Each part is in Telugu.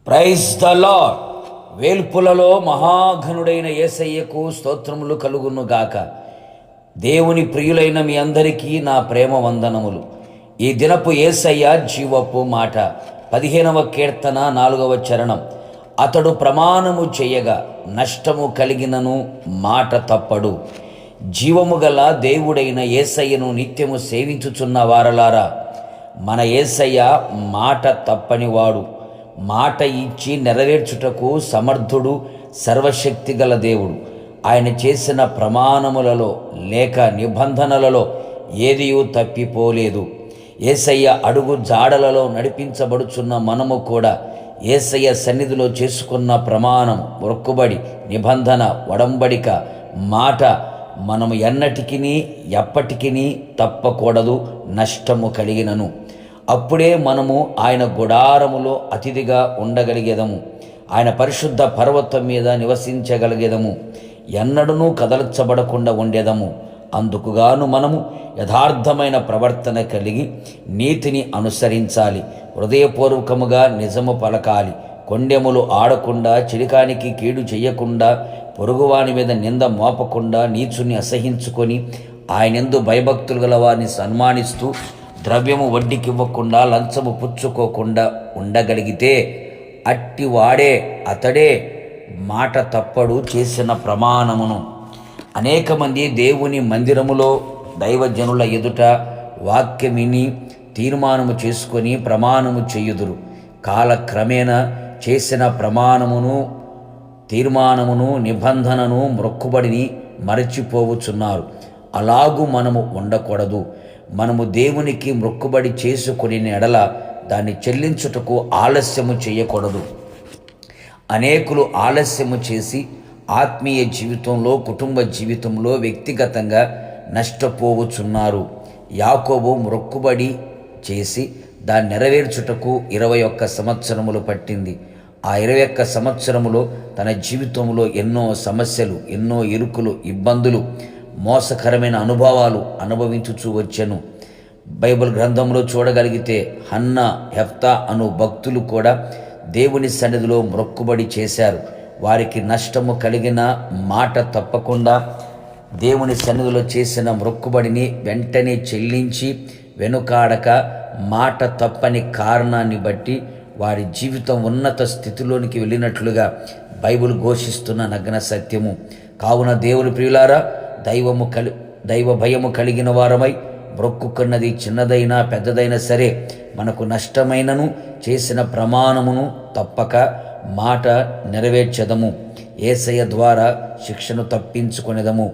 Praise the Lord. వేల్పులలో మహాఘనుడైన యేసయ్యకు స్తోత్రములు కలుగునుగాక. దేవుని ప్రియులైన మీ అందరికీ నా ప్రేమ వందనములు. ఈ దినపు యేసయ్య జీవపు మాట 15వ కీర్తన 4వ చరణం. అతడు ప్రమాణము చేయగా నష్టము కలిగినను మాట తప్పడు. జీవము గల దేవుడైన యేసయ్యను నిత్యము సేవించుచున్న వారలారా, మన యేసయ్య మాట తప్పనివాడు. మాట ఇచ్చి నెరవేర్చుటకు సమర్థుడు, సర్వశక్తి గల దేవుడు. ఆయన చేసిన ప్రమాణములలో లేక నిబంధనలలో ఏదియూ తప్పిపోలేదు. యేసయ్య అడుగు జాడలలో నడిపించబడుచున్న మనము కూడా యేసయ్య సన్నిధిలో చేసుకున్న ప్రమాణం, మొక్కుబడి, నిబంధన, ఒడంబడిక, మాట మనము ఎన్నటికిని ఎప్పటికిని తప్పకూడదు, నష్టము కలిగినను. అప్పుడే మనము ఆయన గుడారములో అతిథిగా ఉండగలిగేదము, ఆయన పరిశుద్ధ పర్వతం మీద నివసించగలిగేదము, ఎన్నడూ కదల్చబడకుండా ఉండేదము. అందుకుగాను మనము యథార్థమైన ప్రవర్తన కలిగి నీతిని అనుసరించాలి. హృదయపూర్వకముగా నిజము పలకాలి. కొండెములు ఆడకుండా, చిలికానికి కీడు చెయ్యకుండా, పొరుగువాని మీద నింద మోపకుండా, నీచుని అసహించుకొని ఆయనెందు భయభక్తులు గల వారిని సన్మానిస్తూ, ద్రవ్యము వడ్డీకివ్వకుండా, లంచము పుచ్చుకోకుండా ఉండగలిగితే అట్టివాడే, అతడే మాట తప్పడు చేసిన ప్రమాణమును. అనేక మంది దేవుని మందిరములో దైవజనుల ఎదుట వాక్యం విని తీర్మానము చేసుకొని ప్రమాణము చేయుదురు. కాలక్రమేణా చేసిన ప్రమాణమును, తీర్మానమును, నిబంధనను, మొక్కుబడిని మరచిపోవుచున్నారు. అలాగూ మనము ఉండకూడదు. మనము దేవునికి మొక్కుబడి చేసుకుని ఎడల దాన్ని చెల్లించుటకు ఆలస్యము చేయకూడదు. అనేకులు ఆలస్యము చేసి ఆత్మీయ జీవితంలో, కుటుంబ జీవితంలో, వ్యక్తిగతంగా నష్టపోవచ్చున్నారు. యాకోబు మొక్కుబడి చేసి దాన్ని నెరవేర్చుటకు 21 సంవత్సరములు పట్టింది. ఆ 21 సంవత్సరములో తన జీవితంలో ఎన్నో సమస్యలు, ఎన్నో ఇరుకులు, ఇబ్బందులు, మోసకరమైన అనుభవాలు అనుభవించుచూ వచ్చెను. బైబిల్ గ్రంథంలో చూడగలిగితే హన్నా, హెఫ్తా అను భక్తులు కూడా దేవుని సన్నిధిలో మొక్కుబడి చేశారు. వారికి నష్టము కలిగిన మాట తప్పకుండా దేవుని సన్నిధిలో చేసిన మొక్కుబడిని వెంటనే చెల్లించి వెనుకాడక మాట తప్పని కారణాన్ని బట్టి వారి జీవితం ఉన్నత స్థితిలోనికి వెళ్ళినట్లుగా బైబిల్ ఘోషిస్తున్న నగ్న సత్యము. కావున దేవుని ప్రియులారా, దైవ భయము కలిగిన వారమై మొక్కుకున్నది చిన్నదైనా పెద్దదైనా సరే మనకు నష్టమైనను చేసిన ప్రమాణమును తప్పక మాట నెరవేర్చెదము. యేసయ్య ద్వారా శిక్షను తప్పించుకొనేదము.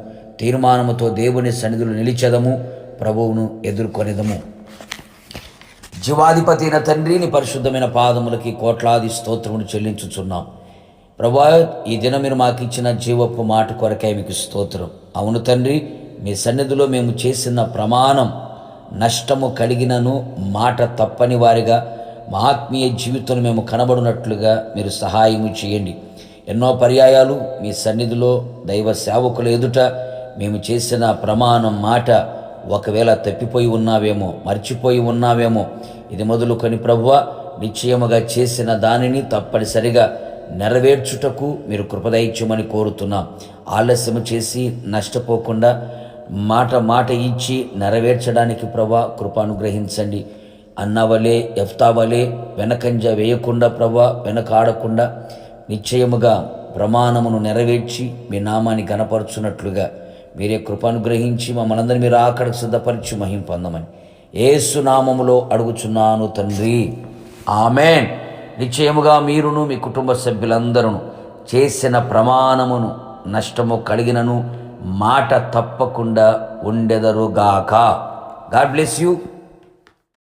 తీర్మానముతో దేవుని సన్నిధిలో నిలిచెదము. ప్రభువును ఎదుర్కొనేదము. జీవాధిపతి అయిన తండ్రి, నీ పరిశుద్ధమైన పాదములకి కోట్లాది స్తోత్రమును చెల్లించుచున్నాం. ప్రభువా, ఈ దినం మీరు మాకు ఇచ్చిన జీవపు మాట కొరకై మీకు స్తోత్రం. అవును తండ్రి, మీ సన్నిధిలో మేము చేసిన ప్రమాణం నష్టము కలిగినను మాట తప్పని వారిగా మా ఆత్మీయ జీవితంలో మేము కనబడినట్లుగా మీరు సహాయము చేయండి. ఎన్నో పర్యాయాలు మీ సన్నిధిలో దైవ సేవకుల ఎదుట మేము చేసిన ప్రమాణం, మాట ఒకవేళ తప్పిపోయి ఉన్నావేమో, మర్చిపోయి ఉన్నావేమో, ఇది మొదలుకొని ప్రభువా, నిశ్చయముగా చేసిన దానిని తప్పనిసరిగా నెరవేర్చుటకు మీరు కృపదయించమని కోరుతున్నాం. ఆలస్యము చేసి నష్టపోకుండా మాట ఇచ్చి నెరవేర్చడానికి ప్రభా కృప అనుగ్రహించండి. అన్నవలే, యెఫ్తావలే వెనకంజ వేయకుండా ప్రభా, వెనకాడకుండా నిశ్చయముగా ప్రమాణమును నెరవేర్చి మీ నామాన్ని గణపరచున్నట్లుగా మీరే కృప అనుగ్రహించి మమ్మల్ని అందరినీ మీరు ఆకడకు సిద్ధపరిచి మహిమ పొందమని యేసు నామములో అడుగుచున్నాను తండ్రి, ఆమేన్. నిశ్చయముగా మీరును మీ కుటుంబ సభ్యులందరూ చేసిన ప్రమాణమును నష్టము కలిగినను మాట తప్పకుండా ఉండెదరుగాక. God bless you.